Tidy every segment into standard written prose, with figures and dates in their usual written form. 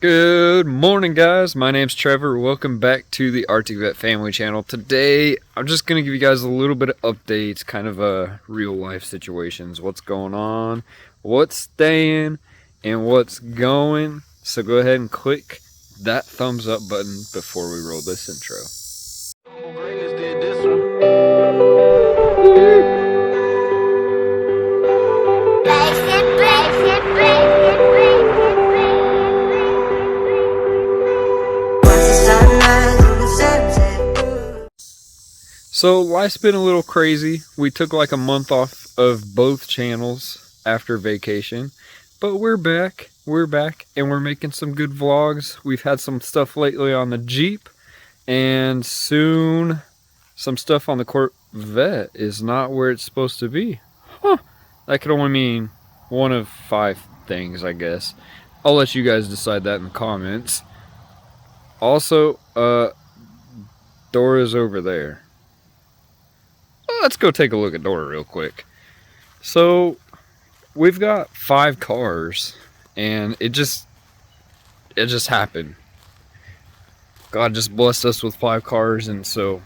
Good morning, guys. My name's Trevor. Welcome back to the Vette family channel. Today, I'm just going to give you guys a little bit of updates, kind of real life situations, what's going on, what's staying, and what's going. So go ahead and click that thumbs up button before we roll this intro. So life's been a little crazy. We took like a month off of both channels after vacation, but we're back, and we're making some good vlogs. We've had some stuff lately on the Jeep, and soon some stuff on the Corvette is not where it's supposed to be. Huh. That could only mean one of 5 things, I guess. I'll let you guys decide that in the comments. Also, Dora's over there. Let's go take a look at Dora real quick. So we've got 5 cars, and it just happened. God just blessed us with 5 cars, and so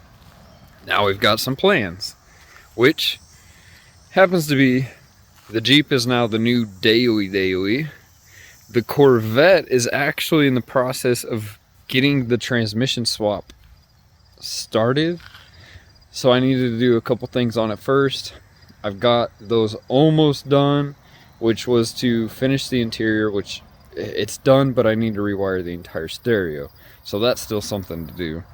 now we've got some plans, which happens to be the Jeep is now the new daily. The Corvette is actually in the process of getting the transmission swap started. So I needed to do a couple things on it first. I've got those almost done, which was to finish the interior, which it's done, but I need to rewire the entire stereo. So that's still something to do.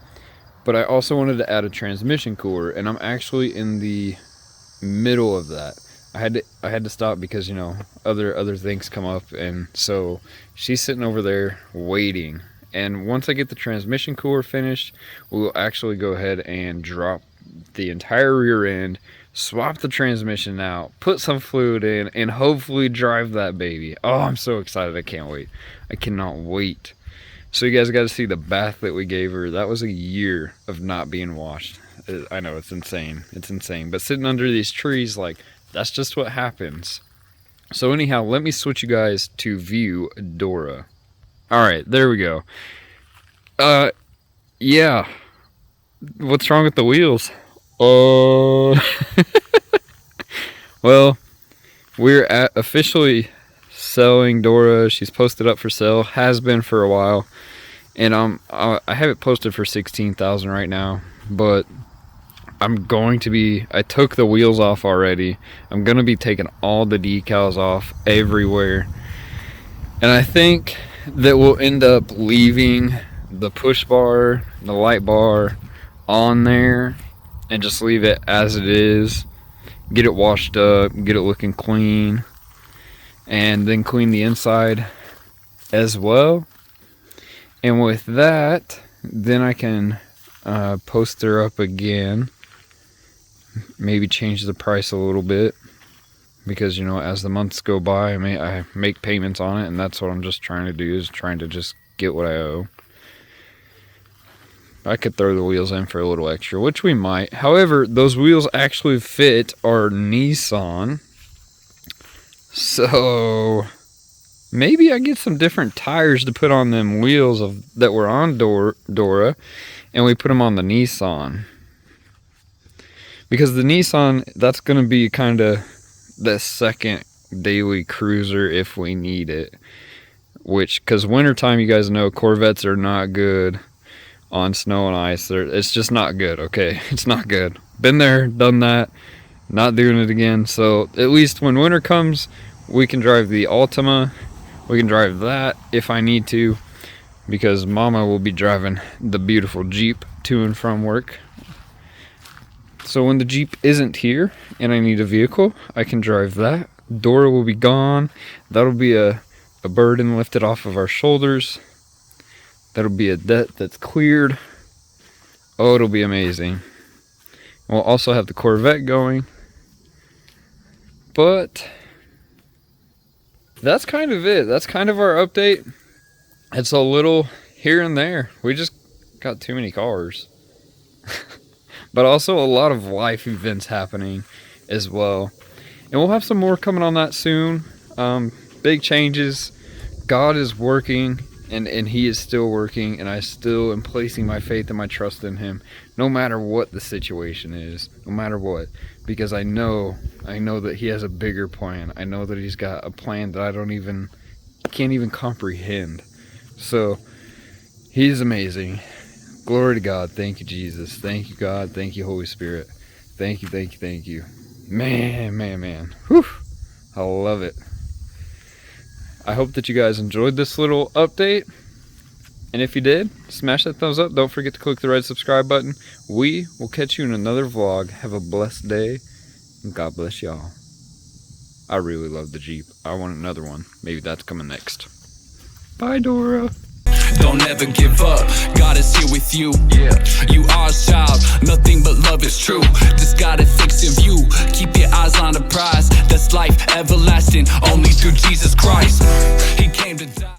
But I also wanted to add a transmission cooler, and I'm actually in the middle of that. I had to stop because, you know, other things come up, and so she's sitting over there waiting. And once I get the transmission cooler finished, we'll actually go ahead and drop the entire rear end, swap the transmission out, put some fluid in, and hopefully drive that baby. Oh, I'm so excited. I can't wait. I cannot wait. So you guys got to see the bath that we gave her. That was a year of not being washed. I know, it's insane. It's insane. But sitting under these trees, like, that's just what happens. So anyhow, let me switch you guys to view Dora. All right, there we go. Yeah. What's wrong with the wheels? Well, we're officially selling Dora. She's posted up for sale, has been for a while, and I have it posted for $16,000 right now. But I took the wheels off already. I'm gonna be taking all the decals off everywhere, and I think that we'll end up leaving the push bar, the light bar on there, and just leave it as it is. Get it washed up, get it looking clean, and then clean the inside as well. And with that, then I can post her up again. Maybe change the price a little bit, because, you know, as the months go by, I make payments on it, and that's what I'm just trying to do, is trying to just get what I owe. I could throw the wheels in for a little extra, which we might. However, those wheels actually fit our Nissan, so maybe I get some different tires to put on them wheels that were on Dora, and we put them on the Nissan. Because the Nissan, that's going to be kind of the second daily cruiser if we need it. Because wintertime, you guys know, Corvettes are not good on snow and ice. It's just not good, okay? It's not good. Been there, done that, not doing it again. So at least when winter comes, we can drive the Altima. We can drive that if I need to, because Mama will be driving the beautiful Jeep to and from work. So when the Jeep isn't here and I need a vehicle, I can drive that. Dora will be gone. That'll be a burden lifted off of our shoulders. That'll be a debt that's cleared. Oh, it'll be amazing. We'll also have the Corvette going. But that's kind of it. That's kind of our update. It's a little here and there. We just got too many cars. But also a lot of life events happening as well. And we'll have some more coming on that soon. Big changes. God is working And he is still working, and I still am placing my faith and my trust in him, no matter what the situation is, no matter what, because I know that he has a bigger plan. I know that he's got a plan that I can't even comprehend. So he's amazing. Glory to God. Thank you, Jesus. Thank you, God. Thank you, Holy Spirit. Thank you, thank you, thank you. Man. Whew. I love it. I hope that you guys enjoyed this little update. And if you did, smash that thumbs up. Don't forget to click the red subscribe button. We will catch you in another vlog. Have a blessed day. And God bless y'all. I really love the Jeep. I want another one. Maybe that's coming next. Bye, Dora. Don't ever give up, God is here with you. You are a child, nothing but love is true. Just gotta fix your view, keep your eyes on the prize. That's life everlasting, only through Jesus Christ. He came to die.